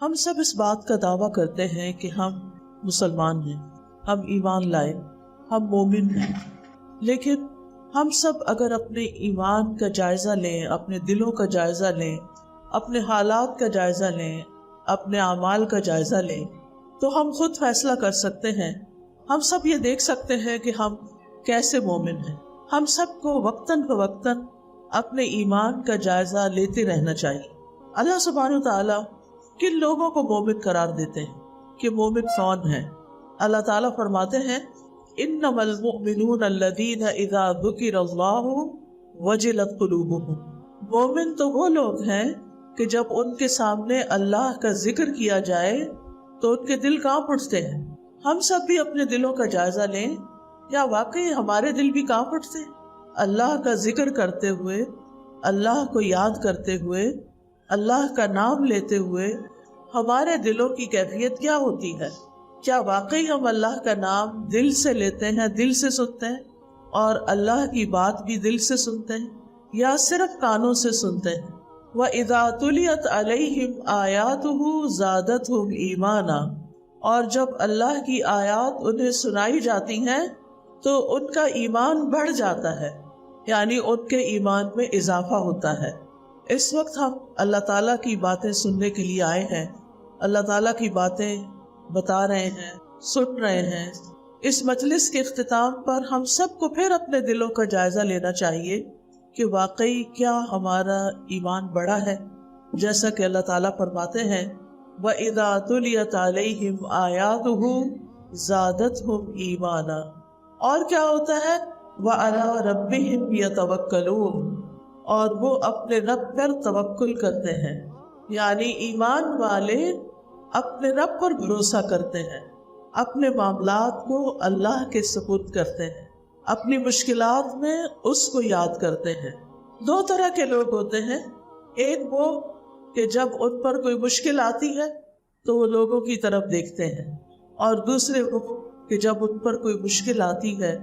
ہم سب اس بات کا دعویٰ کرتے ہیں کہ ہم مسلمان ہیں، ہم ایمان لائے، ہم مومن ہیں، لیکن ہم سب اگر اپنے ایمان کا جائزہ لیں، اپنے دلوں کا جائزہ لیں، اپنے حالات کا جائزہ لیں، اپنے اعمال کا جائزہ لیں، تو ہم خود فیصلہ کر سکتے ہیں۔ ہم سب یہ دیکھ سکتے ہیں کہ ہم کیسے مومن ہیں۔ ہم سب کو وقتاً فوقتاً اپنے ایمان کا جائزہ لیتے رہنا چاہیے۔ اللہ سبحانہ وتعالیٰ کن لوگوں کو مومن قرار دیتے ہیں کہ مومن کون ہے؟ اللہ تعالیٰ فرماتے ہیں انما المؤمنون الذین اذا ذکر اللہ وجلت قلوبهم۔ مومن تو وہ لوگ ہیں کہ جب ان کے سامنے اللہ کا ذکر کیا جائے تو ان کے دل کانپ اٹھتے ہیں۔ ہم سب بھی اپنے دلوں کا جائزہ لیں، کیا واقعی ہمارے دل بھی کانپ اٹھتے ہیں؟ اللہ کا ذکر کرتے ہوئے، اللہ کو یاد کرتے ہوئے، اللہ کا نام لیتے ہوئے ہمارے دلوں کی کیفیت کیا ہوتی ہے؟ کیا واقعی ہم اللہ کا نام دل سے لیتے ہیں، دل سے سنتے ہیں، اور اللہ کی بات بھی دل سے سنتے ہیں، یا صرف کانوں سے سنتے ہیں؟ وَإِذَا تُلِيَتْ عَلَيْهِمْ آيَاتُهُ زَادَتْهُمْ إِيمَانًا، اور جب اللہ کی آیات انہیں سنائی جاتی ہیں تو ان کا ایمان بڑھ جاتا ہے، یعنی ان کے ایمان میں اضافہ ہوتا ہے۔ اس وقت ہم اللہ تعالیٰ کی باتیں سننے کے لیے آئے ہیں، اللہ تعالیٰ کی باتیں بتا رہے ہیں، سن رہے ہیں۔ اس مجلس کے اختتام پر ہم سب کو پھر اپنے دلوں کا جائزہ لینا چاہیے کہ واقعی کیا ہمارا ایمان بڑا ہے؟ جیسا کہ اللہ تعالیٰ فرماتے ہیں وَإِذَا تُلِيَتْ عَلَيْهِمْ آيَاتُهُ زَادَتْهُمْ إِيمَانًا، اور کیا ہوتا ہے وَعَلَىٰ رَبِّهِمْ يَتَوَكَّلُونَ، اور وہ اپنے رب پر توکل کرتے ہیں، یعنی ایمان والے اپنے رب پر بھروسہ کرتے ہیں، اپنے معاملات کو اللہ کے سپرد کرتے ہیں، اپنی مشکلات میں اس کو یاد کرتے ہیں۔ دو طرح کے لوگ ہوتے ہیں، ایک وہ کہ جب ان پر کوئی مشکل آتی ہے تو وہ لوگوں کی طرف دیکھتے ہیں، اور دوسرے وہ کہ جب ان پر کوئی مشکل آتی ہے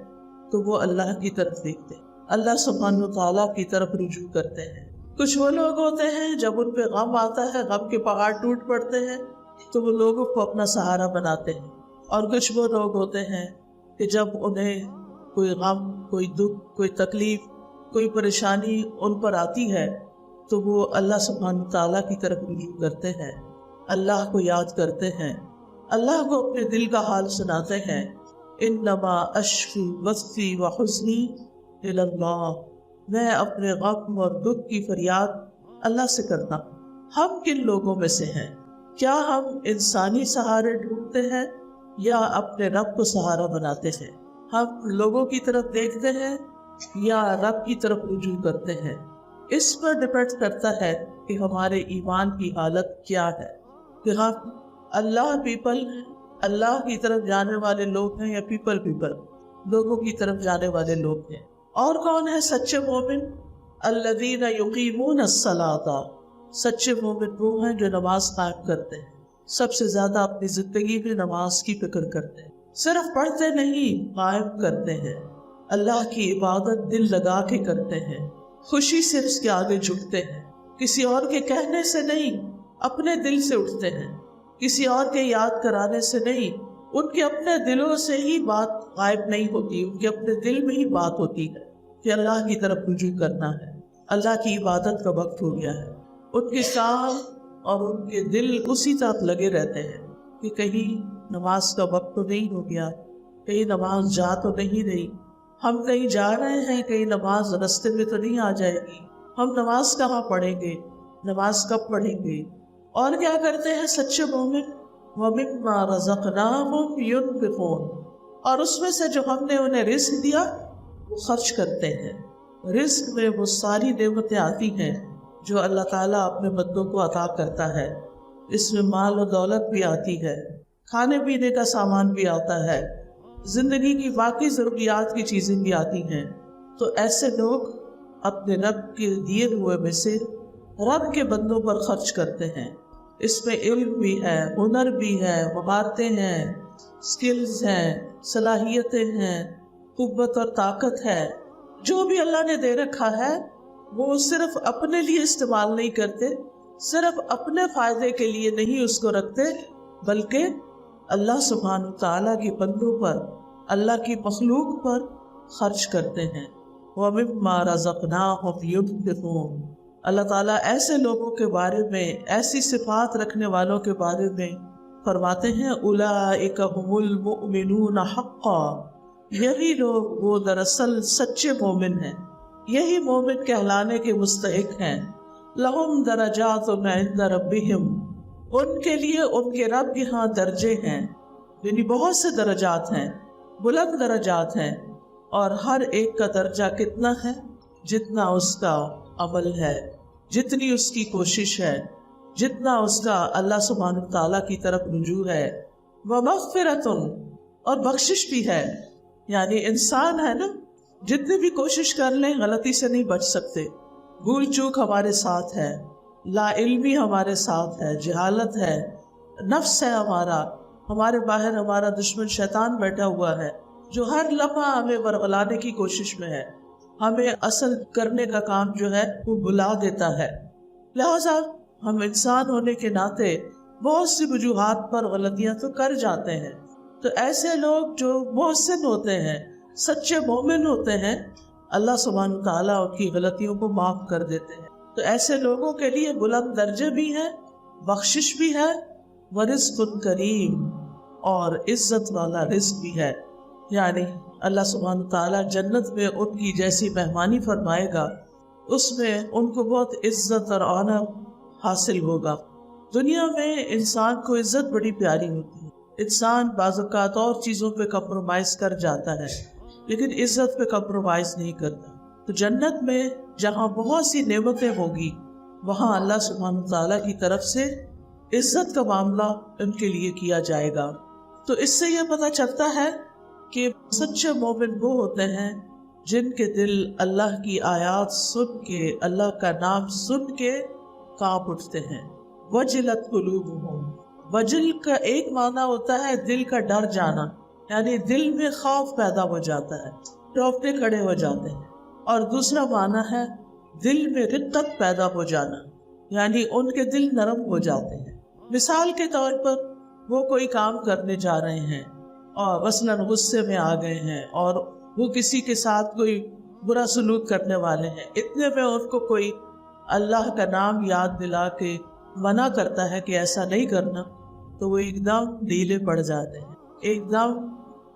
تو وہ اللہ کی طرف دیکھتے ہیں، اللہ سبحانہ وتعالیٰ کی طرف رجوع کرتے ہیں۔ کچھ وہ لوگ ہوتے ہیں جب ان پہ غم آتا ہے، غم کے پہاڑ ٹوٹ پڑتے ہیں تو وہ لوگوں کو اپنا سہارا بناتے ہیں، اور کچھ وہ لوگ ہوتے ہیں کہ جب انہیں کوئی غم، کوئی دکھ، کوئی تکلیف، کوئی پریشانی ان پر آتی ہے تو وہ اللہ سبحانہ وتعالیٰ کی طرف رجوع کرتے ہیں، اللہ کو یاد کرتے ہیں، اللہ کو اپنے دل کا حال سناتے ہیں۔ انما اشکی بثی وحزنی الی اللہ، میں اپنے غم اور دکھ کی فریاد اللہ سے کرتا ہوں۔ ہم کن لوگوں میں سے ہیں؟ کیا ہم انسانی سہارے ڈھونڈتے ہیں یا اپنے رب کو سہارا بناتے ہیں؟ ہم لوگوں کی طرف دیکھتے ہیں یا رب کی طرف رجوع کرتے ہیں؟ اس پر ڈپینڈ کرتا ہے کہ ہمارے ایمان کی حالت کیا ہے، کہ ہم اللہ پیپل ہیں، اللہ کی طرف جانے والے لوگ ہیں، یا پیپل لوگوں کی طرف جانے والے لوگ ہیں۔ اور کون ہے سچے مومن؟ الذین یقیمون الصلاۃ، سچے مومن وہ ہیں جو نماز قائم کرتے ہیں، سب سے زیادہ اپنی زندگی میں نماز کی فکر کرتے ہیں، صرف پڑھتے نہیں، قائم کرتے ہیں، اللہ کی عبادت دل لگا کے کرتے ہیں، خوشی سے اس کے آگے جھکتے ہیں، کسی اور کے کہنے سے نہیں، اپنے دل سے اٹھتے ہیں، کسی اور کے یاد کرانے سے نہیں، ان کے اپنے دلوں سے ہی بات غائب نہیں ہوتی، ان کے اپنے دل میں ہی بات ہوتی ہے کہ اللہ کی طرف رجوع کرنا ہے، اللہ کی عبادت کا وقت ہو گیا ہے۔ ان کے کام اور ان کے دل اسی طرح لگے رہتے ہیں کہ کہیں نماز کا وقت تو نہیں ہو گیا، کہیں نماز جا تو نہیں رہی، ہم کہیں جا رہے ہیں، کہیں نماز رستے میں تو نہیں آ جائے گی، ہم نماز کہاں پڑھیں گے، نماز کب پڑھیں گے؟ اور کیا کرتے ہیں سچے مومن؟ وَمِمَّا رَزَقْنَاهُمْ يُنْفِقُونَ، اور اس میں سے جو ہم نے انہیں رزق دیا وہ خرچ کرتے ہیں۔ رزق میں وہ ساری نعمتیں آتی ہیں جو اللہ تعالیٰ اپنے بندوں کو عطا کرتا ہے، اس میں مال و دولت بھی آتی ہے، کھانے پینے کا سامان بھی آتا ہے، زندگی کی باقی ضروریات کی چیزیں بھی آتی ہیں۔ تو ایسے لوگ اپنے رب کے دیے ہوئے میں سے رب کے بندوں پر خرچ کرتے ہیں۔ اس میں علم بھی ہے، ہنر بھی ہے، مہارتیں ہیں، سکلز ہیں، صلاحیتیں ہیں، قوت اور طاقت ہے، جو بھی اللہ نے دے رکھا ہے وہ صرف اپنے لیے استعمال نہیں کرتے صرف اپنے فائدے کے لیے نہیں اس کو رکھتے، بلکہ اللہ سبحانہ تعالیٰ کی بندوں پر، اللہ کی مخلوق پر خرچ کرتے ہیں۔ وَمِمَّا رَزَقْنَاهُمْ يُنْفِقُونَ۔ اللہ تعالیٰ ایسے لوگوں کے بارے میں، ایسی صفات رکھنے والوں کے بارے میں فرماتے ہیں اولئک ھم المؤمنون حقا، یہی لوگ وہ دراصل سچے مومن ہیں، یہی مومن کہلانے کے مستحق ہیں۔ لہم درجات عند ربہم، ان کے لیے ان کے رب کے ہاں درجے ہیں، یعنی بہت سے درجات ہیں، بلند درجات ہیں، اور ہر ایک کا درجہ کتنا ہے؟ جتنا اس کا عمل ہے، جتنی اس کی کوشش ہے، جتنا اس کا اللہ سبحانہ تعالیٰ کی طرف رجوع ہے۔ ومغفرۃ، اور بخشش بھی ہے، یعنی انسان ہے نا، جتنی بھی کوشش کر لیں غلطی سے نہیں بچ سکتے، بھول چوک ہمارے ساتھ ہے، لا علمی ہمارے ساتھ ہے، جہالت ہے، نفس ہے ہمارے باہر ہمارا دشمن شیطان بیٹھا ہوا ہے جو ہر لمحہ ہمیں ورغلانے کی کوشش میں ہے، ہمیں اصل کرنے کا کام جو ہے وہ بلا دیتا ہے۔ لہذا ہم انسان ہونے کے ناطے بہت سی وجوہات پر غلطیاں تو کر جاتے ہیں، تو ایسے لوگ جو محسن ہوتے ہیں، سچے مومن ہوتے ہیں، اللہ سبحانہ تعالیٰ ان کی غلطیوں کو معاف کر دیتے ہیں۔ تو ایسے لوگوں کے لیے بلند درجے بھی ہیں، بخشش بھی ہے، ورزق کریم، اور عزت والا رزق بھی ہے، یعنی اللہ سبحانہ تعالیٰ جنت میں ان کی جیسی مہمانی فرمائے گا، اس میں ان کو بہت عزت اور آنر حاصل ہوگا۔ دنیا میں انسان کو عزت بڑی پیاری ہوتی ہے، انسان بعض اوقات اور چیزوں پہ کمپرومائز کر جاتا ہے لیکن عزت پہ کمپرومائز نہیں کرتا۔ تو جنت میں جہاں بہت سی نعمتیں ہوگی، وہاں اللہ سبحانہ تعالیٰ کی طرف سے عزت کا معاملہ ان کے لیے کیا جائے گا۔ تو اس سے یہ پتہ چلتا ہے کہ سچے مومن وہ ہوتے ہیں جن کے دل اللہ کی آیات سن کے، اللہ کا نام سن کے کانپ اٹھتے ہیں۔ وجلت قلوبہم، وجل کا ایک معنی ہوتا ہے دل کا ڈر جانا، یعنی دل میں خوف پیدا ہو جاتا ہے، روکتے کھڑے ہو جاتے ہیں، اور دوسرا معنی ہے دل میں رقت پیدا ہو جانا، یعنی ان کے دل نرم ہو جاتے ہیں۔ مثال کے طور پر وہ کوئی کام کرنے جا رہے ہیں اور مثلاً غصے میں آ گئے ہیں اور وہ کسی کے ساتھ کوئی برا سلوک کرنے والے ہیں، اتنے میں ان کو کوئی اللہ کا نام یاد دلا کے منع کرتا ہے کہ ایسا نہیں کرنا، تو وہ ایک دم ڈھیلے پڑ جاتے ہیں، ایک دم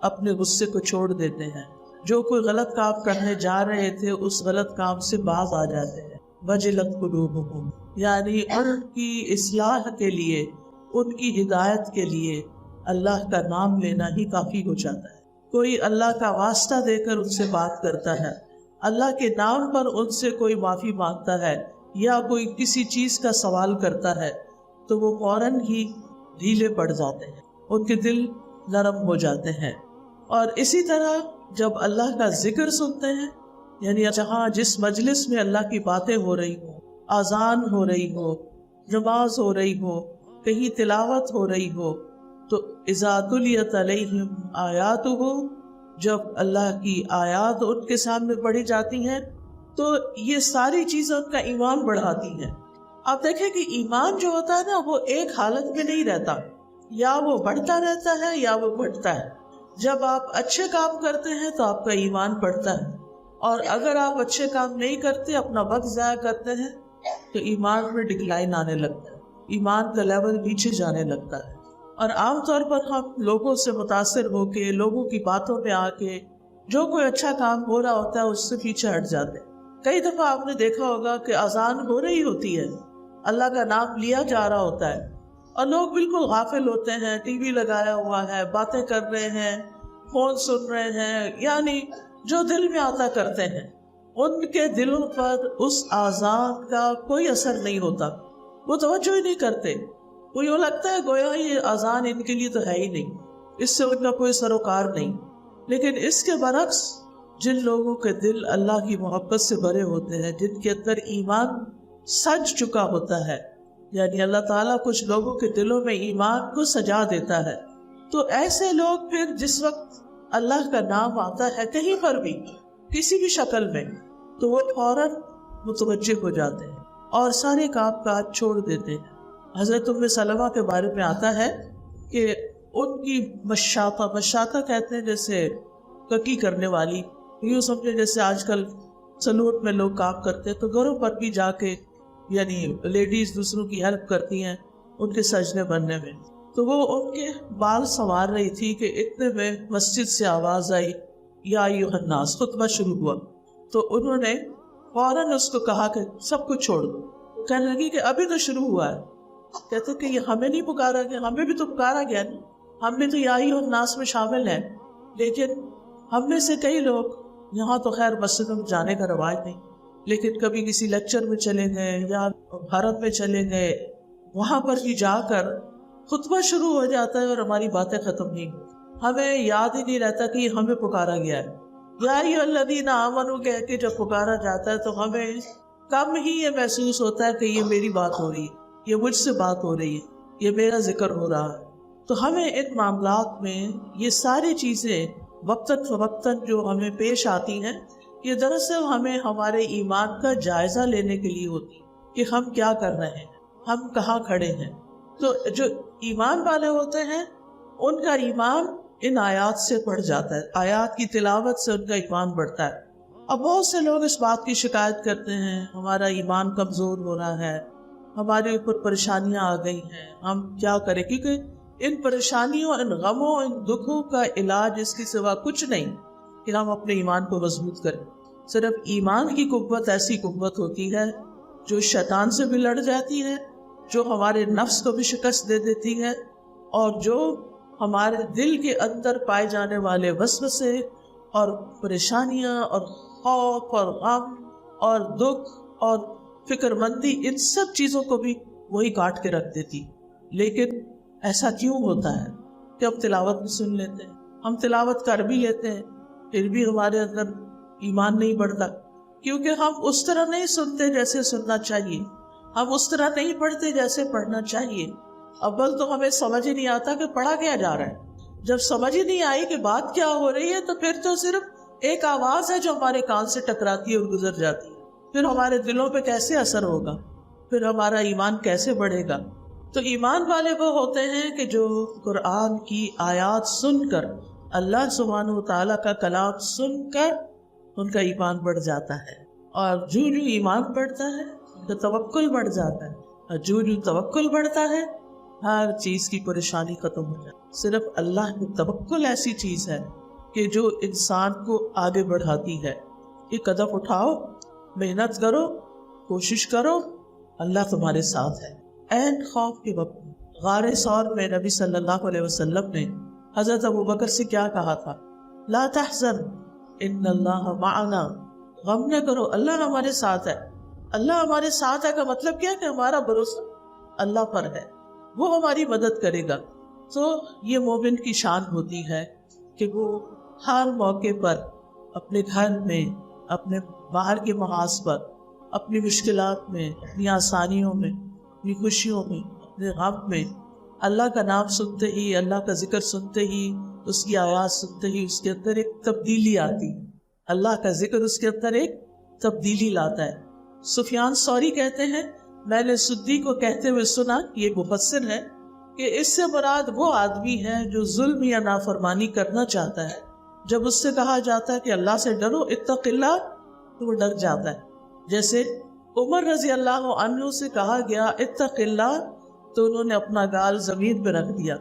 اپنے غصے کو چھوڑ دیتے ہیں، جو کوئی غلط کام کرنے جا رہے تھے اس غلط کام سے باز آ جاتے ہیں۔ وجلت قلوبہم، یعنی ان کی اصلاح کے لیے، ان کی ہدایت کے لیے اللہ کا نام لینا ہی کافی ہو جاتا ہے۔ کوئی اللہ کا واسطہ دے کر ان سے بات کرتا ہے، اللہ کے نام پر ان سے کوئی معافی مانگتا ہے یا کوئی کسی چیز کا سوال کرتا ہے، تو وہ فوراً ہی ڈھیلے پڑ جاتے ہیں، ان کے دل نرم ہو جاتے ہیں۔ اور اسی طرح جب اللہ کا ذکر سنتے ہیں، یعنی جہاں جس مجلس میں اللہ کی باتیں ہو رہی ہوں، اذان ہو رہی ہو، نماز ہو رہی ہو، کہیں تلاوت ہو رہی ہو، تو اذا تلیت علیہم آیاتہ، جب اللہ کی آیات ان کے سامنے پڑھی جاتی ہیں تو یہ ساری چیزیں ان کا ایمان بڑھاتی ہیں۔ آپ دیکھیں کہ ایمان جو ہوتا ہے نا، وہ ایک حالت میں نہیں رہتا، یا وہ بڑھتا رہتا ہے یا وہ گھٹتا ہے۔ جب آپ اچھے کام کرتے ہیں تو آپ کا ایمان بڑھتا ہے، اور اگر آپ اچھے کام نہیں کرتے، اپنا وقت ضائع کرتے ہیں، تو ایمان میں ڈکلائن آنے لگتا ہے، ایمان کا لیول نیچے جانے لگتا ہے۔ اور عام طور پر ہم لوگوں سے متاثر ہو کے، لوگوں کی باتوں پہ آ کے، جو کوئی اچھا کام ہو رہا ہوتا ہے اس سے پیچھے ہٹ جاتے ہیں۔ کئی دفعہ آپ نے دیکھا ہوگا کہ اذان ہو رہی ہوتی ہے، اللہ کا نام لیا جا رہا ہوتا ہے، اور لوگ بالکل غافل ہوتے ہیں، ٹی وی لگایا ہوا ہے، باتیں کر رہے ہیں، فون سن رہے ہیں، یعنی جو دل میں آتا کرتے ہیں۔ ان کے دلوں پر اس اذان کا کوئی اثر نہیں ہوتا، وہ توجہ ہی نہیں کرتے، وہ یوں لگتا ہے گویا یہ اذان ان کے لیے تو ہے ہی نہیں، اس سے ان کا کوئی سروکار نہیں۔ لیکن اس کے برعکس جن لوگوں کے دل اللہ کی محبت سے بھرے ہوتے ہیں، جن کے اندر ایمان سج چکا ہوتا ہے، یعنی اللہ تعالیٰ کچھ لوگوں کے دلوں میں ایمان کو سجا دیتا ہے، تو ایسے لوگ پھر جس وقت اللہ کا نام آتا ہے کہیں پر بھی، کسی بھی شکل میں، تو وہ فوراً متوجہ ہو جاتے ہیں، اور سارے کام کاج چھوڑ دیتے ہیں۔ حضرت ام سلمہ کے بارے میں آتا ہے کہ ان کی مشاطہ کہتے ہیں جیسے ککی کرنے والی، یوں سمجھے جیسے آج کل سلون میں لوگ کام کرتے ہیں تو گھروں پر بھی جا کے یعنی لیڈیز دوسروں کی ہیلپ کرتی ہیں ان کے سجنے بننے میں۔ تو وہ ان کے بال سنوار رہی تھی کہ اتنے میں مسجد سے آواز آئی، یا ایھا الناس، خطبہ شروع ہوا۔ تو انہوں نے فوراً اس کو کہا کہ سب کچھ چھوڑ دو۔ کہنے لگی کہ ابھی تو شروع ہوا ہے۔ کہتے کہ یہ ہمیں نہیں پکارا گیا، ہمیں بھی تو پکارا گیا نا، ہم بھی تو یا ایھا الناس میں شامل ہیں۔ لیکن ہم میں سے کئی لوگ، یہاں تو خیر مسجد میں جانے کا رواج نہیں، لیکن کبھی کسی لیکچر میں چلے گئے یا حرم میں چلے گئے، وہاں پر بھی جا کر خطبہ شروع ہو جاتا ہے اور ہماری باتیں ختم نہیں، ہمیں یاد ہی نہیں رہتا کہ یہ ہمیں پکارا گیا ہے۔ یا ایھا الذین آمنوا کہہ کے جب پکارا جاتا ہے تو ہمیں کم ہی یہ محسوس ہوتا ہے کہ یہ میری بات ہو رہی ہے، یہ مجھ سے بات ہو رہی ہے، یہ میرا ذکر ہو رہا ہے۔ تو ہمیں ان معاملات میں یہ ساری چیزیں وقتاً فوقتاً جو ہمیں پیش آتی ہیں، یہ دراصل ہمیں ہمارے ایمان کا جائزہ لینے کے لیے ہوتی کہ ہم کیا کر رہے ہیں، ہم کہاں کھڑے ہیں۔ تو جو ایمان والے ہوتے ہیں ان کا ایمان ان آیات سے بڑھ جاتا ہے، آیات کی تلاوت سے ان کا ایمان بڑھتا ہے۔ اب بہت سے لوگ اس بات کی شکایت کرتے ہیں ہمارا ایمان کمزور ہو رہا ہے، ہمارے اوپر پریشانیاں آ گئی ہیں، ہم کیا کریں، کیونکہ ان پریشانیوں، ان غموں، ان دکھوں کا علاج اس کے سوا کچھ نہیں کہ ہم اپنے ایمان کو مضبوط کریں۔ صرف ایمان کی قوت ایسی قوت ہوتی ہے جو شیطان سے بھی لڑ جاتی ہے، جو ہمارے نفس کو بھی شکست دے دیتی ہے، اور جو ہمارے دل کے اندر پائے جانے والے وسوسے اور پریشانیاں اور خوف اور غم اور دکھ اور فکر مندی، ان سب چیزوں کو بھی وہی کاٹ کے رکھ دیتی۔ لیکن ایسا کیوں ہوتا ہے کہ ہم تلاوت بھی سن لیتے ہیں، ہم تلاوت کر بھی لیتے ہیں، پھر بھی ہمارے اندر ایمان نہیں بڑھتا؟ کیونکہ ہم اس طرح نہیں سنتے جیسے سننا چاہیے، ہم اس طرح نہیں پڑھتے جیسے پڑھنا چاہیے۔ اول تو ہمیں سمجھ ہی نہیں آتا کہ پڑھا کیا جا رہا ہے، جب سمجھ ہی نہیں آئی کہ بات کیا ہو رہی ہے تو پھر تو صرف ایک آواز ہے جو ہمارے کان سے ٹکراتی ہے اور گزر جاتی ہے، پھر ہمارے دلوں پہ کیسے اثر ہوگا، پھر ہمارا ایمان کیسے بڑھے گا؟ تو ایمان والے وہ ہوتے ہیں کہ جو قرآن کی آیات سن کر، اللہ سبحانہ و تعالیٰ کا کلام سن کر ان کا ایمان بڑھ جاتا ہے، اور جو ایمان بڑھتا ہے تو توکل بڑھ جاتا ہے، اور جو توکل بڑھتا ہے ہر چیز کی پریشانی ختم ہو جاتی ہے۔ صرف اللہ کی توکل ایسی چیز ہے کہ جو انسان کو آگے بڑھاتی ہے۔ ایک قدم اٹھاؤ، محنت کرو، کوشش کرو، اللہ تمہارے ساتھ ہے۔ عین خوف کے وقت غار ثور میں نبی صلی اللہ علیہ وسلم نے حضرت ابوبکر سے کیا کہا تھا؟ لا تحزن ان اللہ معنا، غم نہ کرو، اللہ ہمارے ساتھ ہے۔ اللہ ہمارے ساتھ ہے کا مطلب کیا کہ ہمارا بھروسہ اللہ پر ہے، وہ ہماری مدد کرے گا۔ تو یہ مومن کی شان ہوتی ہے کہ وہ ہر موقع پر اپنے گھر میں، اپنے باہر کے محاذ پر، اپنی مشکلات میں، اپنی آسانیوں میں، اپنی خوشیوں میں، اپنے غم میں اللہ کا نام سنتے ہی، اللہ کا ذکر سنتے ہی، اس کی آواز سنتے ہی اس کے اندر ایک تبدیلی آتی ہے۔ اللہ کا ذکر اس کے اندر ایک تبدیلی لاتا ہے۔ سفیان ثوری کہتے ہیں، میں نے سدی کو کہتے ہوئے سنا، یہ مفسر ہے، کہ اس سے مراد وہ آدمی ہے جو ظلم یا نافرمانی کرنا چاہتا ہے، جب اس سے کہا جاتا ہے کہ اللہ سے ڈرو، اتق اللہ، تو وہ ڈر جاتا ہے۔ جیسے عمر رضی اللہ عنہ سے کہا گیا اتق اللہ، تو انہوں نے اپنا گال زمین پہ رکھ دیا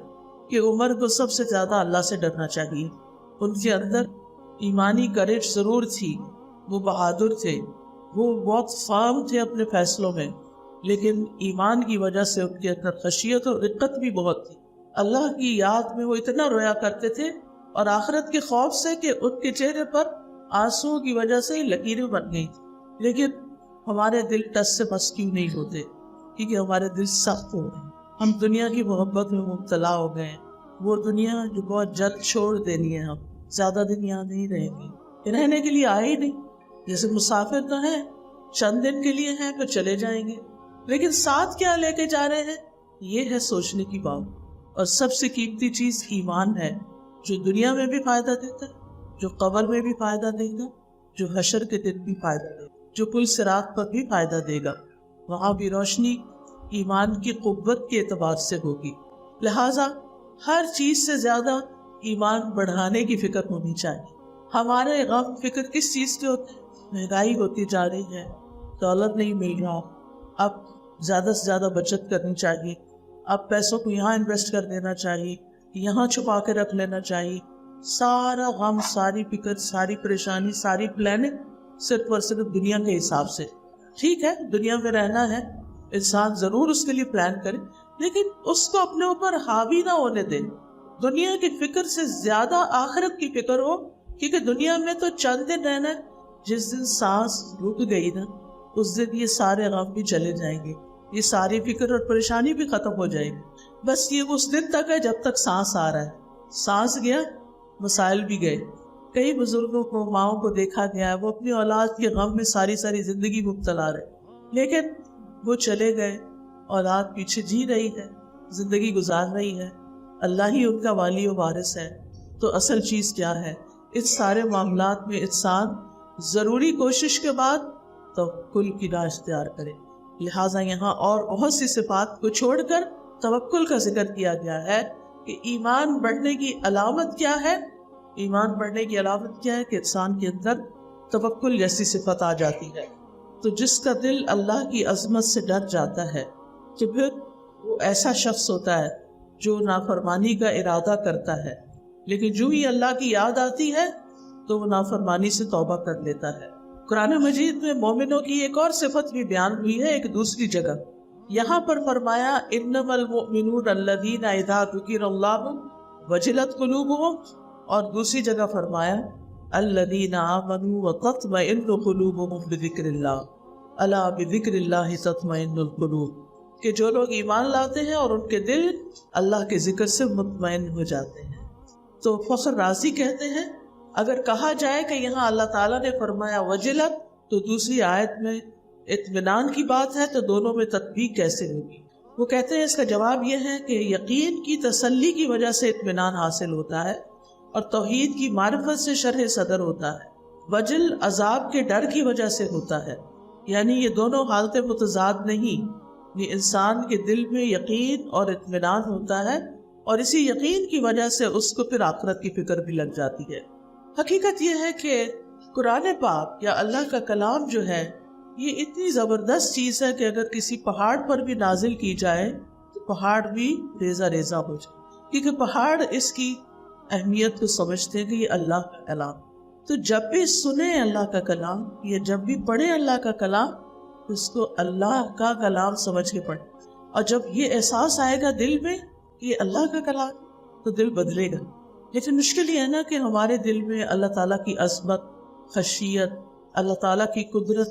کہ عمر کو سب سے زیادہ اللہ سے ڈرنا چاہیے۔ ان کے اندر ایمانی کرج ضرور تھی، وہ بہادر تھے، وہ بہت فارم تھے اپنے فیصلوں میں، لیکن ایمان کی وجہ سے ان کے اندر خشیت اور رقت بھی بہت تھی۔ اللہ کی یاد میں وہ اتنا رویا کرتے تھے، اور آخرت کے خوف سے کہ ان کے چہرے پر آنسوؤں کی وجہ سے لکیریں بن گئی تھی۔ لیکن ہمارے دل ٹس سے بس کیوں نہیں ہوتے؟ کیونکہ ہمارے دل سخت ہو گئے، ہم دنیا کی محبت میں مبتلا ہو گئے، وہ دنیا جو بہت جلد چھوڑ دینی ہے، ہم زیادہ دن یہاں نہیں رہیں گے، رہنے کے لیے آئے ہی نہیں۔ جیسے مسافر تو ہیں، چند دن کے لیے ہیں پھر چلے جائیں گے، لیکن ساتھ کیا لے کے جا رہے ہیں، یہ ہے سوچنے کی بات۔ اور سب سے قیمتی چیز ایمان ہے، جو دنیا میں بھی فائدہ دیتا ہے، جو قبر میں بھی فائدہ دے گا، جو حشر کے دن بھی فائدہ دے گا، جو پل صراط پر بھی فائدہ دے گا۔ وہاں بھی روشنی ایمان کی قوت کے اعتبار سے ہوگی. لہٰذا ہر چیز سے زیادہ ایمان بڑھانے کی فکر ہونی چاہیے. ہمارے غم فکر کس چیز کے ہوتے ہیں؟ مہنگائی ہوتی جا رہی ہے، دولت نہیں مل رہا، اب زیادہ سے زیادہ بچت کرنی چاہیے، اب پیسوں کو یہاں انویسٹ کر دینا چاہیے، یہاں چھپا کے رکھ لینا چاہیے. سارا غم، ساری فکر، ساری پریشانی، ساری پلاننگ صرف اور صرف دنیا کے حساب سے. ٹھیک ہے، دنیا میں رہنا ہے، انسان ضرور اس کے لیے پلان کرے، لیکن اس کو اپنے اوپر حاوی نہ ہونے دے. دنیا کی فکر سے زیادہ آخرت کی فکر ہو، کیونکہ دنیا میں تو چند دن رہنا ہے. جس دن سانس رک گئی نا، اس دن یہ سارے غم بھی چلے جائیں گے، یہ ساری فکر اور پریشانی بھی ختم ہو جائے گی. بس یہ اس دن تک ہے جب تک سانس آ رہا ہے. سانس گیا، مسائل بھی گئے. کئی بزرگوں کو، ماؤں کو دیکھا گیا ہے، وہ اپنی اولاد کے غم میں ساری زندگی مبتلا رہے، لیکن وہ چلے گئے، اولاد پیچھے جی رہی ہے، زندگی گزار رہی ہے، اللہ ہی ان کا والی و وارث ہے. تو اصل چیز کیا ہے؟ اس سارے معاملات میں انسان ضروری کوشش کے بعد توکل کی راہ اختیار کرے. لہٰذا یہاں اور بہت سی صفات کو چھوڑ کر توکل کا ذکر کیا گیا ہے کہ ایمان بڑھنے کی علامت کیا ہے. ایمان بڑھنے کی علامت کیا ہے کہ انسان کے اندر توکل جیسی صفت آ جاتی ہے. تو جس کا دل اللہ کی عظمت سے ڈر جاتا ہے تو پھر وہ ایسا شخص ہوتا ہے جو نافرمانی کا ارادہ کرتا ہے، لیکن جو ہی اللہ کی یاد آتی ہے تو وہ نافرمانی سے توبہ کر لیتا ہے. قرآن مجید میں مومنوں کی ایک اور صفت بھی بیان ہوئی ہے ایک دوسری جگہ. یہاں پر فرمایا انما المؤمنون الذین اذا ذکر اللہ وجلت قلوبهم، اور دوسری جگہ فرمایا الذین آمنوا وتطمئن قلوبهم بذکر اللہ الا بذکر اللہ تطمئن القلوب، کہ جو لوگ ایمان لاتے ہیں اور ان کے دل اللہ کے ذکر سے مطمئن ہو جاتے ہیں. تو فخر رازی کہتے ہیں اگر کہا جائے کہ یہاں اللہ تعالیٰ نے فرمایا وجلت تو دوسری آیت میں اطمینان کی بات ہے، تو دونوں میں تطبیق کیسے ہوگی؟ وہ کہتے ہیں اس کا جواب یہ ہے کہ یقین کی تسلی کی وجہ سے اطمینان حاصل ہوتا ہے اور توحید کی معرفت سے شرح صدر ہوتا ہے. وجل عذاب کے ڈر کی وجہ سے ہوتا ہے. یعنی یہ دونوں حالتیں متضاد نہیں، یہ انسان کے دل میں یقین اور اطمینان ہوتا ہے اور اسی یقین کی وجہ سے اس کو پھر آخرت کی فکر بھی لگ جاتی ہے. حقیقت یہ ہے کہ قرآن پاک یا اللہ کا کلام جو ہے یہ اتنی زبردست چیز ہے کہ اگر کسی پہاڑ پر بھی نازل کی جائے تو پہاڑ بھی ریزہ ریزہ ہو جائے، کیونکہ پہاڑ اس کی اہمیت کو سمجھتے ہیں کہ یہ اللہ کا کلام. تو جب بھی سنیں اللہ کا کلام یا جب بھی پڑھیں اللہ کا کلام تو اس کو اللہ کا کلام سمجھ کے پڑھیں، اور جب یہ احساس آئے گا دل میں کہ یہ اللہ کا کلام تو دل بدلے گا. لیکن مشکل یہ ہے نا کہ ہمارے دل میں اللہ تعالیٰ کی عظمت، خشیت، اللہ تعالیٰ کی قدرت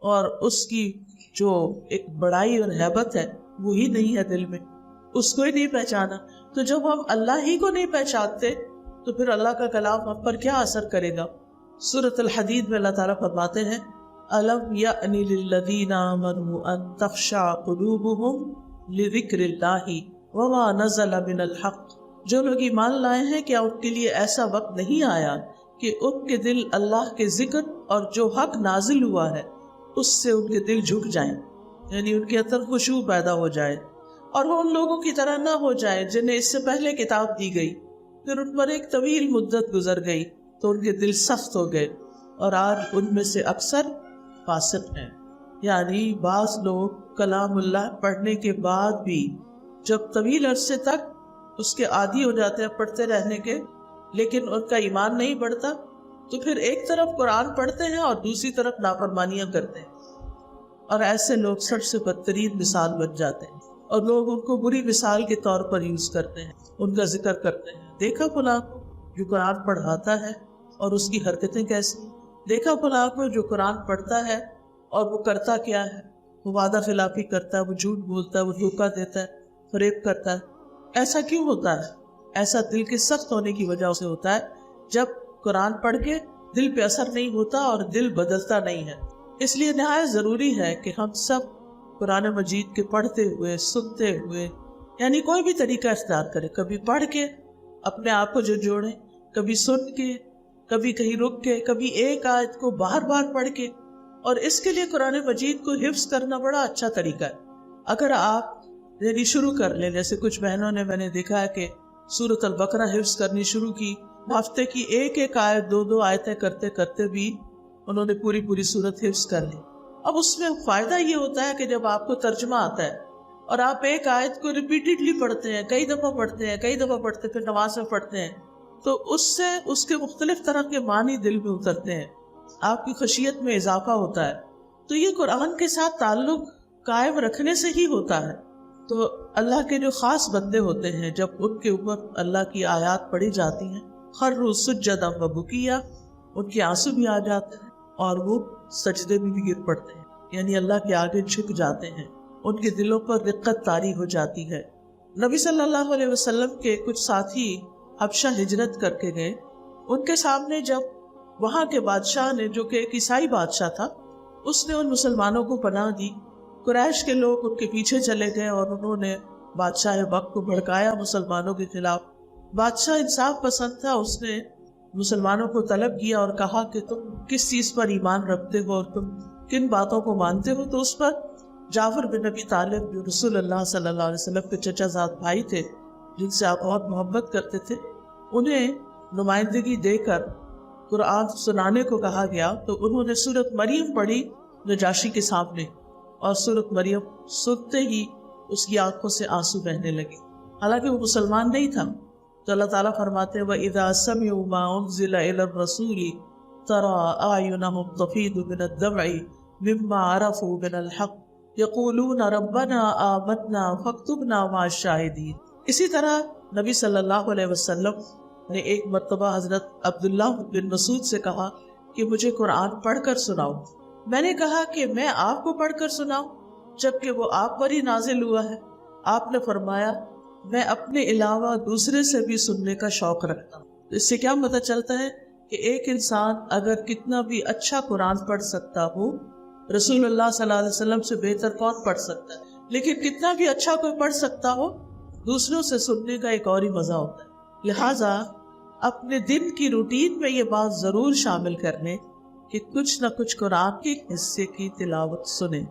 اور اس کی جو ایک بڑائی اور ہیبت ہے وہی نہیں ہے دل میں، اس کو ہی نہیں پہچانا. تو جب ہم اللہ ہی کو نہیں پہچانتے تو پھر اللہ کا کلام ہم پر کیا اثر کرے گا؟ سورۃ الحدید میں اللہ تعالیٰ فرماتے ہیں أَلَمْ يَأْنِ لِلَّذِينَ آمَنُوا أَن تَخْشَعَ قُلُوبُهُمْ لِذِكْرِ اللَّهِ وَمَا نَزَلَ مِنَ الْحَقِّ، جو لوگ ایمان لائے ہیں کیا ان کے لیے ایسا وقت نہیں آیا کہ ان کے دل اللہ کے ذکر اور جو حق نازل ہوا ہے اس سے ان کے دل جھک جائیں، یعنی ان کے اندر خشوع پیدا ہو جائے اور وہ ان لوگوں کی طرح نہ ہو جائے جنہیں اس سے پہلے کتاب دی گئی، پھر ان پر ایک طویل مدت گزر گئی تو ان کے دل سخت ہو گئے اور آج ان میں سے اکثر فاسق ہیں. یعنی بعض لوگ کلام اللہ پڑھنے کے بعد بھی جب طویل عرصے تک اس کے عادی ہو جاتے ہیں پڑھتے رہنے کے، لیکن ان کا ایمان نہیں بڑھتا، تو پھر ایک طرف قرآن پڑھتے ہیں اور دوسری طرف نافرمانیاں کرتے ہیں، اور ایسے لوگ سب سے بدترین مثال بن جاتے ہیں اور لوگ ان کو بری مثال کے طور پر یوز کرتے ہیں، ان کا ذکر کرتے ہیں. دیکھا فلاں کو جو قرآن پڑھاتا ہے اور اس کی حرکتیں کیسی، دیکھا فلاں کو جو قرآن پڑھتا ہے اور وہ کرتا کیا ہے، وہ وعدہ خلافی کرتا ہے، وہ جھوٹ بولتا ہے، وہ دھوکہ دیتا ہے، فریب کرتا ہے. ایسا کیوں ہوتا ہے؟ ایسا دل کے سخت ہونے کی وجہ سے ہوتا ہے. جب قرآن پڑھ کے دل پہ اثر نہیں ہوتا اور دل بدلتا نہیں ہے. اس لیے نہایت ضروری ہے کہ ہم سب قرآن مجید کے پڑھتے ہوئے، سنتے ہوئے، یعنی کوئی بھی طریقہ اختیار کریں، کبھی پڑھ کے اپنے آپ کو جو جوڑیں، کبھی سن کے، کبھی کہیں رک کے، کبھی ایک آیت کو بار بار پڑھ کے، اور اس کے لیے قرآن مجید کو حفظ کرنا بڑا اچھا طریقہ ہے. اگر آپ یعنی شروع کر لیں، جیسے کچھ بہنوں نے میں نے دیکھا ہے کہ سورۃ البقرہ حفظ کرنی شروع کی، ہفتے کی ایک آیت 2 آیتیں کرتے کرتے بھی انہوں نے پوری سورت حفظ کر لی. اب اس میں فائدہ یہ ہوتا ہے کہ جب آپ کو ترجمہ آتا ہے اور آپ ایک آیت کو ریپیٹڈلی پڑھتے ہیں، کئی دفعہ پڑھتے پھر نماز میں پڑھتے ہیں، تو اس سے اس کے مختلف طرح کے معنی دل میں اترتے ہیں، آپ کی خشیت میں اضافہ ہوتا ہے. تو یہ قرآن کے ساتھ تعلق قائم رکھنے سے ہی ہوتا ہے. تو اللہ کے جو خاص بندے ہوتے ہیں، جب ان کے اوپر اللہ کی آیات پڑھی جاتی ہیں، خروا سجدا وبکیا، ان کے آنسو بھی آ جاتے ہیں اور وہ سجدے میں بھی گر پڑتے ہیں، یعنی اللہ کے آگے جھک جاتے ہیں، ان کے دلوں پر رقت طاری ہو جاتی ہے. نبی صلی اللہ علیہ وسلم کے کچھ ساتھی حبشہ ہجرت کر کے گئے. ان کے سامنے جب وہاں کے بادشاہ نے، جو کہ ایک عیسائی بادشاہ تھا، اس نے ان مسلمانوں کو پناہ دی. قریش کے لوگ ان کے پیچھے چلے گئے اور انہوں نے بادشاہ وقت کو بھڑکایا مسلمانوں کے خلاف. بادشاہ انصاف پسند تھا، اس نے مسلمانوں کو طلب کیا اور کہا کہ تم کس چیز پر ایمان رکھتے ہو اور تم کن باتوں کو مانتے ہو. تو اس پر جعفر بن ابی طالب، جو رسول اللہ صلی اللہ علیہ وسلم کے چچا زاد بھائی تھے، جن سے آپ بہت محبت کرتے تھے، انہیں نمائندگی دے کر قرآن سنانے کو کہا گیا. تو انہوں نے سورۃ مریم پڑھی نجاشی کے سامنے، اور سورۃ مریم سنتے ہی اس کی آنکھوں سے آنسو بہنے لگے، حالانکہ وہ مسلمان نہیں تھا. تو اللہ تعالیٰ فرماتے ہیں وَإِذَا سَمِعُوا مَا أُنزِلَ إِلَى الرَّسُولِ تَرَىٰ أَعْيُنَهُمْ تَفِيضُ مِنَ الدَّمْعِ مِمَّا عَرَفُوا مِنَ الْحَقِّ يَقُولُونَ رَبَّنَا آمَنَّا فَاكْتُبْنَا مَعَ الشَّاهِدِينَ. اسی طرح نبی صلی اللہ علیہ وسلم نے ایک مرتبہ حضرت عبداللہ بن مسعود سے کہا کہ مجھے قرآن پڑھ کر سناؤ. میں نے کہا کہ میں آپ کو پڑھ کر سناؤں جبکہ وہ آپ پر ہی نازل ہوا ہے. آپ نے فرمایا میں اپنے علاوہ دوسرے سے بھی سننے کا شوق رکھتا ہوں. اس سے کیا پتہ چلتا ہے کہ ایک انسان اگر کتنا بھی اچھا قرآن پڑھ سکتا ہو، رسول اللہ صلی اللہ علیہ وسلم سے بہتر کون پڑھ سکتا ہے، لیکن کتنا بھی اچھا کوئی پڑھ سکتا ہو، دوسروں سے سننے کا ایک اور ہی مزہ ہوتا ہے. لہٰذا اپنے دن کی روٹین میں یہ بات ضرور شامل کر لیں کہ کچھ نہ کچھ قرآن کے حصے کی تلاوت سنیں.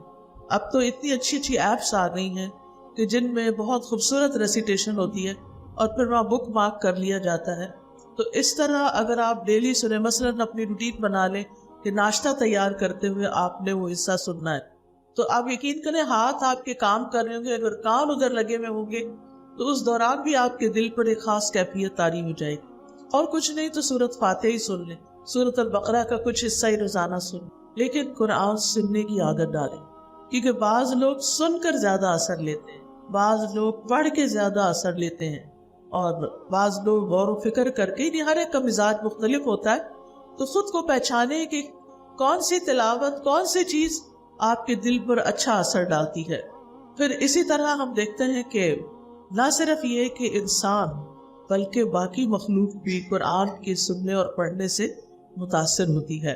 اب تو اتنی اچھی ایپس آ گئی ہیں کہ جن میں بہت خوبصورت ریسیٹیشن ہوتی ہے اور پھر وہاں بک مارک کر لیا جاتا ہے. تو اس طرح اگر آپ ڈیلی سنیں، مثلاً اپنی روٹین بنا لیں کہ ناشتہ تیار کرتے ہوئے آپ نے وہ حصہ سننا ہے، تو آپ یقین کریں ہاتھ آپ کے کام کر رہے ہوں گے، اگر کان ادھر لگے ہوئے ہوں گے تو اس دوران بھی آپ کے دل پر ایک خاص کیفیت طاری ہو جائے گی. اور کچھ نہیں تو سورۃ فاتحہ ہی سن لیں، سورۃ البقرہ کا کچھ حصہ ہی روزانہ سن، لیکن قرآن سننے کی عادت ڈالیں. کیونکہ بعض لوگ سن کر زیادہ اثر لیتے ہیں، بعض لوگ پڑھ کے زیادہ اثر لیتے ہیں، اور بعض لوگ غور و فکر کر کے، ہر ایک کا مزاج مختلف ہوتا ہے. تو خود کو پہچانے کہ کون سی تلاوت، کون سی چیز آپ کے دل پر اچھا اثر ڈالتی ہے. پھر اسی طرح ہم دیکھتے ہیں کہ نہ صرف یہ کہ انسان بلکہ باقی مخلوق بھی قرآن کے سننے اور پڑھنے سے متاثر ہوتی ہے.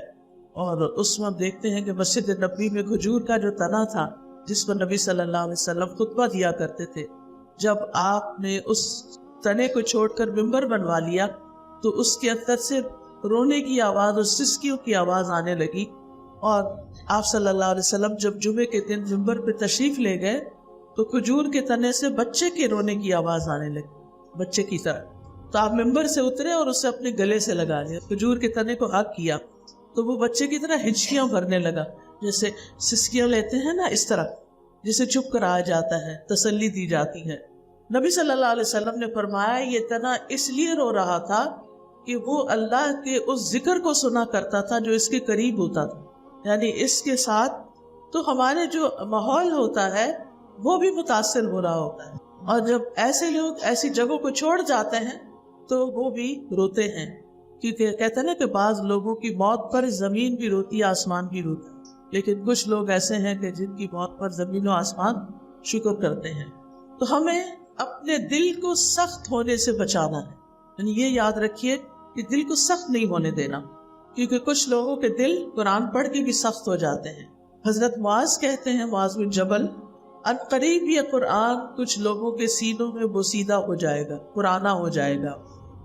اور اس میں ہم دیکھتے ہیں کہ مسجد نبوی میں کھجور کا جو تنا تھا جس پر نبی صلی اللہ علیہ وسلم خطبہ دیا کرتے تھے، جب آپ نے اس تنے کو چھوڑ کر ممبر بنوا لیا تو اس کے اندر سے رونے کی آواز اور سسکیوں کی آواز آنے لگی. اور آپ صلی اللہ علیہ وسلم جب جمعے کے دن ممبر پہ تشریف لے گئے تو کھجور کے تنے سے بچے کے رونے کی آواز آنے لگی، بچے کی طرح. تو آپ ممبر سے اترے اور اسے اپنے گلے سے لگا لیا، کھجور کے تنے کو حق کیا تو وہ بچے کی طرح ہچکیاں بھرنے لگا، جیسے سسکیاں لیتے ہیں نا، اس طرح جسے چپ کر آ جاتا ہے، تسلی دی جاتی ہے. نبی صلی اللہ علیہ وسلم نے فرمایا یہ تنا اس لیے رو رہا تھا کہ وہ اللہ کے اس ذکر کو سنا کرتا تھا جو اس کے قریب ہوتا تھا، یعنی اس کے ساتھ تو ہمارے جو ماحول ہوتا ہے وہ بھی متاثر ہو رہا ہوتا ہے. اور جب ایسے لوگ ایسی جگہوں کو چھوڑ جاتے ہیں تو وہ بھی روتے ہیں، کیونکہ کہتے ہیں نا کہ بعض لوگوں کی موت پر زمین بھی روتی ہے، آسمان بھی روتا ہے، لیکن کچھ لوگ ایسے ہیں کہ جن کی موت پر زمین و آسمان شکر کرتے ہیں. تو ہمیں اپنے دل کو سخت ہونے سے بچانا ہے، یعنی یہ یاد رکھیے کہ دل کو سخت نہیں ہونے دینا، کیونکہ کچھ لوگوں کے دل قرآن پڑھ کے بھی سخت ہو جاتے ہیں. حضرت معاذ کہتے ہیں، معاذ بن جبل، ان قریب یہ قرآن کچھ لوگوں کے سینوں میں بوسیدہ ہو جائے گا، پرانا ہو جائے گا،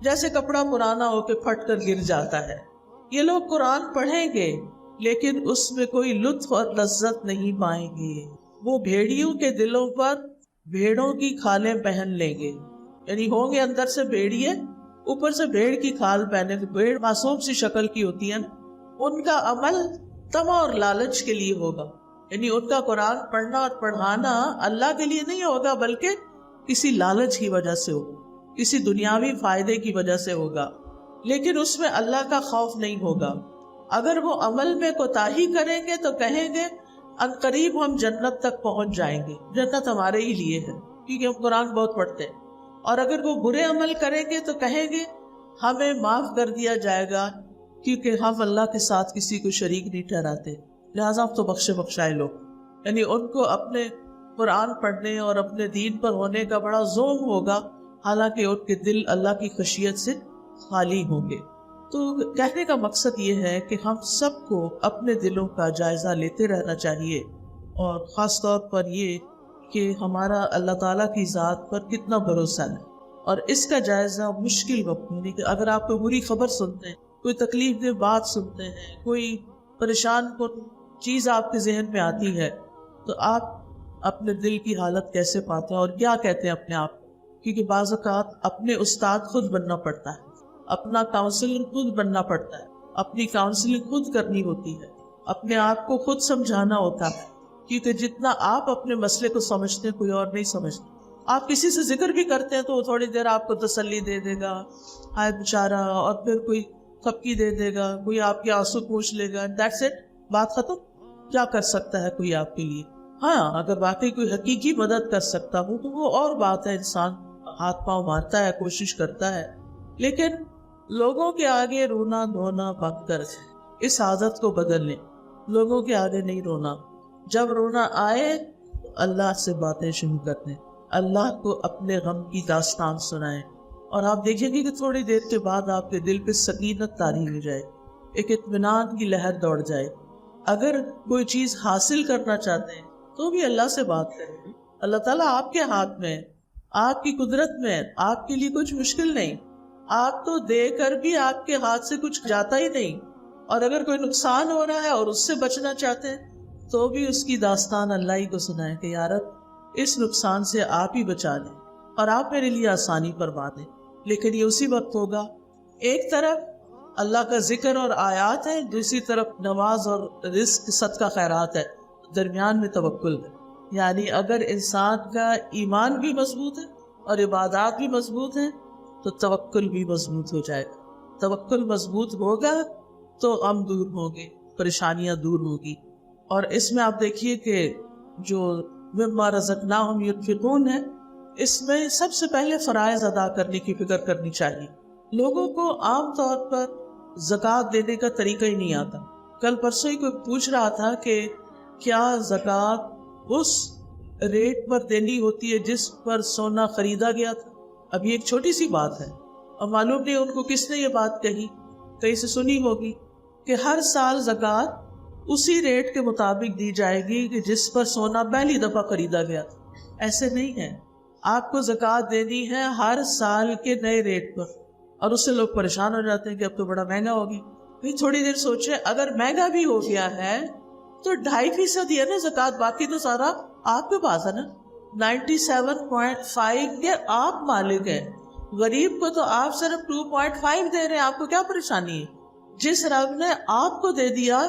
جیسے کپڑا پرانا ہو کے پھٹ کر گر جاتا ہے. یہ لوگ قرآن پڑھیں گے لیکن اس میں کوئی لطف اور لذت نہیں پائیں گے. وہ بھیڑیوں کے دلوں پر بھیڑوں کی کھالیں پہن لیں گے. یعنی ہوں گے اندر سے بھیڑیے، اوپر سے بھیڑ کی کھال پہنے. بھیڑ معصوم سی شکل کی ہوتی ہے نا. ان کا عمل طمع اور لالچ کے لیے ہوگا. یعنی ان کا قرآن پڑھنا اور پڑھانا اللہ کے لیے نہیں ہوگا، بلکہ کسی لالچ کی وجہ سے ہوگا، کسی دنیاوی فائدے کی وجہ سے ہوگا. لیکن اس میں اللہ کا خوف نہیں ہوگا. اگر وہ عمل میں کوتاہی کریں گے تو کہیں گے عنقریب ہم جنت تک پہنچ جائیں گے، جنت ہمارے ہی لیے ہے کیونکہ ہم قرآن بہت پڑھتے ہیں. اور اگر وہ برے عمل کریں گے تو کہیں گے ہمیں معاف کر دیا جائے گا کیونکہ ہم اللہ کے ساتھ کسی کو شریک نہیں ٹھہراتے، لہٰذا ہم تو بخشے بخشائے لوگ. یعنی ان کو اپنے قرآن پڑھنے اور اپنے دین پر ہونے کا بڑا زوم ہوگا، حالانکہ ان کے دل اللہ کی خشیت سے خالی ہوں گے. تو کہنے کا مقصد یہ ہے کہ ہم سب کو اپنے دلوں کا جائزہ لیتے رہنا چاہیے، اور خاص طور پر یہ کہ ہمارا اللہ تعالیٰ کی ذات پر کتنا بھروسہ ہے. اور اس کا جائزہ مشکل وقت میں، کہ اگر آپ کوئی بری خبر سنتے ہیں، کوئی تکلیف دہ بات سنتے ہیں، کوئی پریشان کن چیز آپ کے ذہن میں آتی ہے، تو آپ اپنے دل کی حالت کیسے پاتے ہیں اور کیا کہتے ہیں اپنے آپ کو. کیونکہ بعض اوقات اپنے استاد خود بننا پڑتا ہے، اپنا کاؤنسلر خود بننا پڑتا ہے، اپنی کاؤنسلنگ خود کرنی ہوتی ہے، اپنے آپ کو خود سمجھانا ہوتا ہے. کیونکہ جتنا آپ اپنے مسئلے کو سمجھتے ہیں کوئی اور نہیں سمجھتا. آپ کسی سے ذکر بھی کرتے ہیں تو وہ تھوڑی دیر آپ کو تسلی دے دے گا، ہائے بیچارہ، اور پھر کوئی تھپکی دے دے گا، کوئی آپ کے آنسو پوچھ لے گا، دیٹس اٹ، بات ختم. کیا کر سکتا ہے کوئی آپ کے لیے؟ ہاں، اگر واقعی کوئی حقیقی مدد کر سکتا ہوں تو وہ اور بات ہے، انسان ہاتھ پاؤں مارتا ہے، کوشش کرتا ہے. لیکن لوگوں کے آگے رونا دھونا بند کر دیں، اس عادت کو بدل لیں. لوگوں کے آگے نہیں رونا. جب رونا آئے تو اللہ سے باتیں شروع کر دیں، اللہ کو اپنے غم کی داستان سنائیں، اور آپ دیکھیں گے کہ تھوڑی دیر کے بعد آپ کے دل پہ سکینت طاری ہو جائے، ایک اطمینان کی لہر دوڑ جائے. اگر کوئی چیز حاصل کرنا چاہتے ہیں تو بھی اللہ سے بات کریں. اللہ تعالیٰ آپ کے ہاتھ میں ہے، آپ کی قدرت میں ہے، آپ کے لیے کچھ مشکل نہیں. آپ تو دے کر بھی آپ کے ہاتھ سے کچھ جاتا ہی نہیں. اور اگر کوئی نقصان ہو رہا ہے اور اس سے بچنا چاہتے ہیں تو بھی اس کی داستان اللہ ہی کو سنائیں کہ یا رب اس نقصان سے آپ ہی بچا لیں اور آپ میرے لیے آسانی فرما دیں. لیکن یہ اسی وقت ہوگا، ایک طرف اللہ کا ذکر اور آیات ہے، دوسری طرف نماز اور رزق صدقہ خیرات ہے، درمیان میں توکل ہے. یعنی اگر انسان کا ایمان بھی مضبوط ہے اور عبادات بھی مضبوط ہیں تو توکل بھی مضبوط ہو جائے گا. توکل مضبوط ہوگا تو غم دور ہوں گے، پریشانیاں دور ہوگی. اور اس میں آپ دیکھیے کہ جو مما رزقناہم ينفقون ہے، اس میں سب سے پہلے فرائض ادا کرنے کی فکر کرنی چاہیے. لوگوں کو عام طور پر زکوٰۃ دینے کا طریقہ ہی نہیں آتا. کل پرسوں ہی کوئی پوچھ رہا تھا کہ کیا زکوٰۃ اس ریٹ پر دینی ہوتی ہے جس پر سونا خریدا گیا تھا؟ اب یہ ایک چھوٹی سی بات ہے، اور معلوم نہیں ان کو کس نے یہ بات کہی، کہیں سے سنی ہوگی کہ ہر سال زکوٰۃ اسی ریٹ کے مطابق دی جائے گی کہ جس پر سونا پہلی دفعہ خریدا گیا تھا. ایسے نہیں ہے. آپ کو زکوٰۃ دینی ہے ہر سال کے نئے ریٹ پر، اور اس سے لوگ پریشان ہو جاتے ہیں کہ اب تو بڑا مہنگا ہوگی. پھر تھوڑی دیر سوچے، اگر مہنگا بھی ہو گیا ہے تو 2.5% ہی ہے نا زکوٰۃ، باقی تو سارا آپ کے پاس ہے نا. 97.5 کے آپ مالک ہیں، غریب کو تو آپ صرف 2.5 دے رہے ہیں. آپ کو کیا پریشانی ہے؟ جس رب نے آپ کو دے دیا،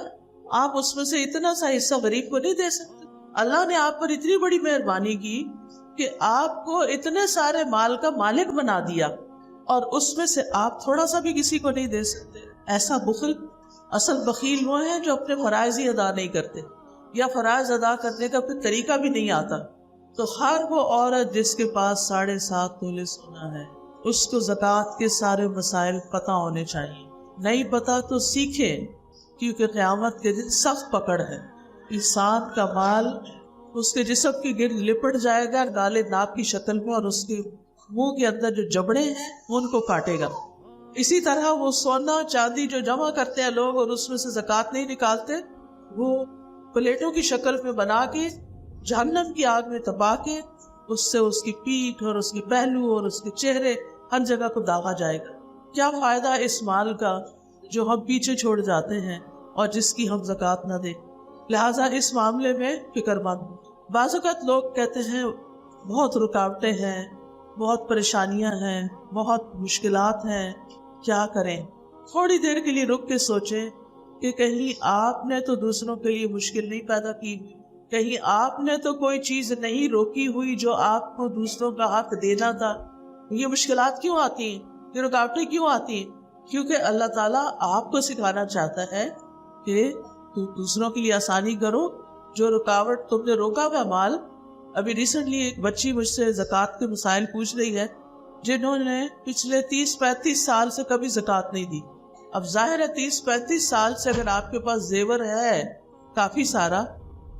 آپ اس میں سے اتنا سا حصہ غریب کو نہیں دے سکتے؟ اللہ نے آپ پر اتنی بڑی مہربانی کی کہ آپ کو اتنے سارے مال کا مالک بنا دیا، اور اس میں سے آپ تھوڑا سا بھی کسی کو نہیں دے سکتے. ایسا بخل، اصل بخیل وہ ہیں جو اپنے فرائض ہی ادا نہیں کرتے، یا فرائض ادا کرنے کا کوئی طریقہ بھی نہیں آتا. تو ہر وہ عورت جس کے پاس 7.5 تولے سونا ہے، اس کو زکوٰۃ کے سارے مسائل پتہ ہونے چاہیے. نہیں پتا تو سیکھیں، کیونکہ قیامت کے دن سخت پکڑ ہے. انسان کا مال اس کے جسم کے گرد لپٹ جائے گا گالے ناپ کی شکل میں، اور اس کے منہ کے اندر جو جبڑے ہیں ان کو کاٹے گا. اسی طرح وہ سونا چاندی جو جمع کرتے ہیں لوگ اور اس میں سے زکوٰۃ نہیں نکالتے، وہ پلیٹوں کی شکل میں بنا کے جہنم کی آگ میں تپا کے اس سے اس کی پیٹھ اور اس کی پہلو اور اس کے چہرے ہر جگہ کو داغا جائے گا. کیا فائدہ اس مال کا جو ہم پیچھے چھوڑ جاتے ہیں اور جس کی ہم زکوٰۃ نہ دیں. لہٰذا اس معاملے میں فکر مند. بعض اوقات لوگ کہتے ہیں بہت رکاوٹیں ہیں، بہت پریشانیاں ہیں، بہت مشکلات ہیں، کیا کریں؟ تھوڑی دیر کے لیے رک کے سوچیں کہ کہیں آپ نے تو دوسروں کے لیے مشکل نہیں پیدا کی، کہیں آپ نے تو کوئی چیز نہیں روکی ہوئی جو آپ کو دوسروں کا حق دینا تھا. یہ مشکلات کیوں آتی ہیں؟ یہ رکاوٹیں کیوں آتی ہیں؟ کیونکہ اللہ تعالیٰ آپ کو سکھانا چاہتا ہے کہ تو دوسروں کے لیے آسانی کرو. جو رکاوٹ تم نے روکا ہوا مال، ابھی ریسنٹلی ایک بچی مجھ سے زکوٰۃ کے مسائل پوچھ رہی ہے جنہوں نے پچھلے 30-35 سال سے کبھی زکوٰۃ نہیں دی. اب ظاہر ہے 30-35 سال سے اگر آپ کے پاس زیور ہے کافی سارا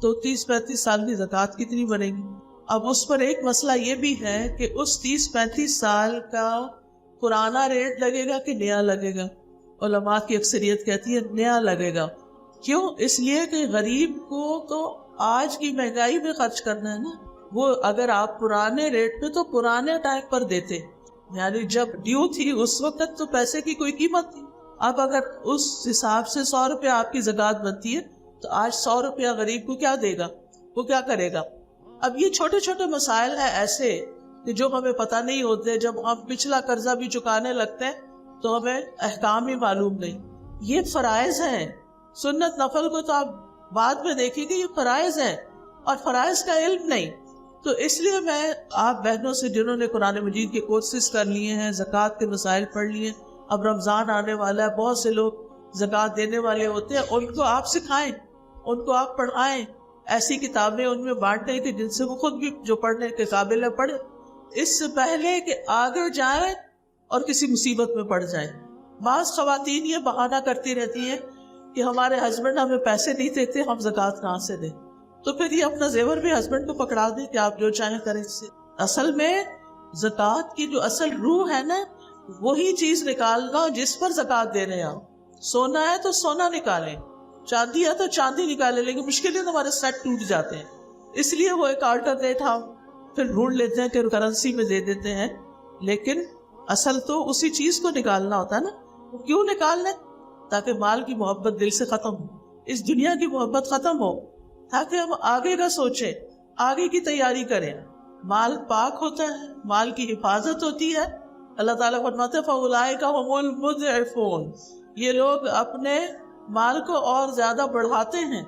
تو 30-35 سال کی زکوٰۃ کتنی بنے گی؟ اب اس پر ایک مسئلہ یہ بھی ہے کہ اس 30-35 سال کا پرانا ریٹ لگے گا کہ نیا لگے گا. علماء کی اکثریت کہتی ہے نیا لگے گا. کیوں؟ اس لیے کہ غریب کو تو آج کی مہنگائی میں خرچ کرنا ہے نا. وہ اگر آپ پرانے ریٹ پہ تو پرانے ٹائم پر دیتے، یعنی جب ڈیو تھی اس وقت تو پیسے کی کوئی قیمت تھی. اب اگر اس حساب سے 100 روپیہ آپ کی زکوٰۃ بنتی ہے تو آج 100 روپیہ غریب کو کیا دے گا؟ وہ کیا کرے گا؟ اب یہ چھوٹے چھوٹے مسائل ہیں ایسے کہ جو ہمیں پتہ نہیں ہوتے. جب ہم پچھلا قرضہ بھی چکانے لگتے ہیں تو ہمیں احکام ہی معلوم نہیں. یہ فرائض ہیں. سنت نفل کو تو آپ بعد میں دیکھیں گے، یہ فرائض ہیں اور فرائض کا علم نہیں. تو اس لیے میں آپ بہنوں سے جنہوں نے قرآن مجید کے کورسز کر لیے ہیں، زکوٰۃ کے مسائل پڑھ لیے، اب رمضان آنے والا ہے، بہت سے لوگ زکوٰۃ دینے والے ہوتے ہیں، ان کو آپ سکھائیں، ان کو آپ پڑھائیں. ایسی کتابیں ان میں بانٹیں کہ جن سے وہ خود بھی جو پڑھنے کے قابل ہے پڑھے، اس سے پہلے کہ آگے جائیں اور کسی مصیبت میں پڑ جائیں. بعض خواتین یہ بہانہ کرتی رہتی ہیں کہ ہمارے ہسبینڈ ہمیں پیسے نہیں دیتے، ہم زکوٰۃ کہاں سے دیں؟ تو پھر یہ اپنا زیور بھی ہسبینڈ کو پکڑا دیں کہ آپ جو چاہیں کریں اس سے. اصل میں زکوٰۃ کی جو اصل روح ہے نا، وہی چیز نکالنا جس پر زکوٰۃ دے رہے ہیں. سونا ہے تو سونا نکالیں، چاندی ہے تو چاندی نکالیں، لیکن مشکلیں ہمارے سیٹ ٹوٹ جاتے ہیں. اس لیے وہ ایک آلٹرنیٹ ہم پھر ڈھونڈ لیتے ہیں کہ کرنسی میں دے دیتے ہیں. لیکن اصل تو اسی چیز کو نکالنا ہوتا ہے نا. وہ کیوں نکالنا؟ تاکہ مال کی محبت دل سے ختم ہو، اس دنیا کی محبت ختم ہو، تاکہ ہم آگے کا سوچیں، آگے کی تیاری کریں. مال پاک ہوتا ہے، مال کی حفاظت ہوتی ہے. اللہ تعالیٰ فرماتے ہیں فَأُولَٰئِکَ هُمُ الْمُضْعِفُونَ، یہ لوگ اپنے مال کو اور زیادہ بڑھاتے ہیں.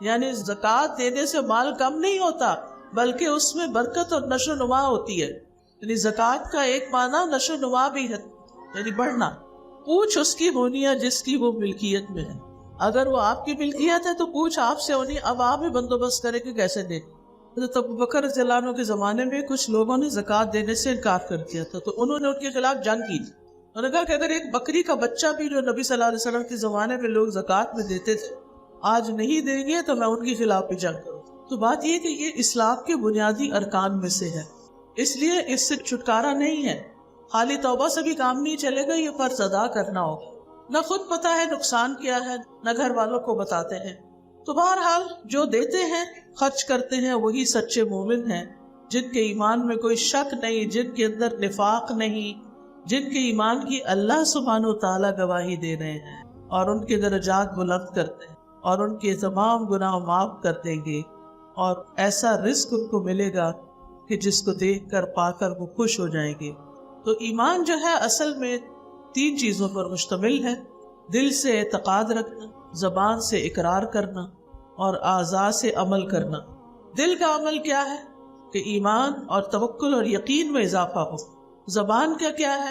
یعنی زکوٰۃ دینے سے مال کم نہیں ہوتا، بلکہ اس میں برکت اور نشو و نما ہوتی ہے. یعنی زکوٰۃ کا ایک معنی نشو و نما بھی ہے، یعنی بڑھنا. پوچھ اس کی ہونی ہے جس کی وہ ملکیت میں ہے. اگر وہ آپ کی ملکیت ہے تو پوچھ آپ سے ہونی، اب آپ ہی بندوبست کریں کہ کیسے دیں. حضرت ابوبکر رضی اللہ عنہ کے زمانے میں کچھ لوگوں نے زکوٰۃ دینے سے انکار کر دیا تھا، تو انہوں نے ان کے خلاف جنگ کی تھی. انہوں نے کہا کہ اگر ایک بکری کا بچہ بھی جو نبی صلی اللہ علیہ وسلم کے زمانے میں لوگ زکوٰۃ میں دیتے تھے آج نہیں دیں گے تو میں ان کے خلاف بھی جنگ کروں. تو بات یہ کہ یہ اسلام کے بنیادی ارکان میں سے ہے، اس لیے اس سے چھٹکارا نہیں ہے. خالی توبہ سے بھی کام نہیں چلے گا، یہ فرض ادا کرنا ہوگا. نہ خود پتہ ہے نقصان کیا ہے، نہ گھر والوں کو بتاتے ہیں. تو بہرحال جو دیتے ہیں، خرچ کرتے ہیں، وہی سچے مومن ہیں، جن کے ایمان میں کوئی شک نہیں، جن کے اندر نفاق نہیں، جن کے ایمان کی اللہ سبحانہ و تعالیٰ گواہی دے رہے ہیں اور ان کے درجات بلند کرتے ہیں اور ان کے تمام گناہ معاف کر دیں گے اور ایسا رزق ان کو ملے گا کہ جس کو دیکھ کر پا کر وہ خوش ہو جائیں گے. تو ایمان جو ہے اصل میں 3 چیزوں پر مشتمل ہے: دل سے اعتقاد رکھنا، زبان سے اقرار کرنا اور اعضاء سے عمل کرنا. دل کا عمل کیا ہے کہ ایمان اور توکل اور یقین میں اضافہ ہو. زبان کا کیا ہے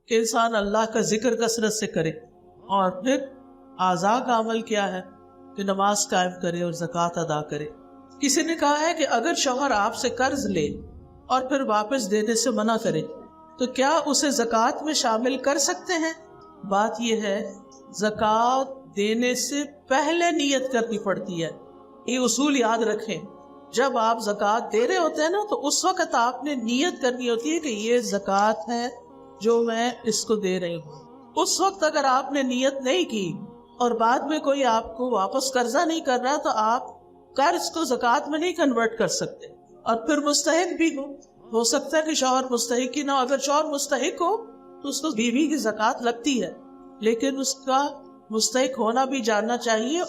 کہ انسان اللہ کا ذکر کثرت سے کرے. اور پھر اعضاء کا عمل کیا ہے کہ نماز قائم کرے اور زکوٰۃ ادا کرے. کسی نے کہا ہے کہ اگر شوہر آپ سے قرض لے اور پھر واپس دینے سے منع کرے تو کیا اسے زکوٰۃ میں شامل کر سکتے ہیں؟ بات یہ ہے زکوٰۃ دینے سے پہلے نیت کرنی پڑتی ہے. یہ اصول یاد رکھیں. جب آپ زکوٰۃ دے رہے ہوتے ہیں نا تو اس وقت آپ نے نیت کرنی ہوتی ہے کہ یہ زکوٰۃ ہے جو میں اس کو دے رہی ہوں. اس وقت اگر آپ نے نیت نہیں کی اور بعد میں کوئی آپ کو واپس قرضہ نہیں کر رہا تو آپ قرض کو زکوٰۃ میں نہیں کنورٹ کر سکتے. اور پھر مستحق بھی ہو سکتا ہے کہ شوہر مستحق ہی نہ ہو. اگر شوہر مستحق ہو تو اس کو بیوی کی زکوٰۃ لگتی ہے، لیکن اس کا مستحق ہونا بھی جاننا چاہیے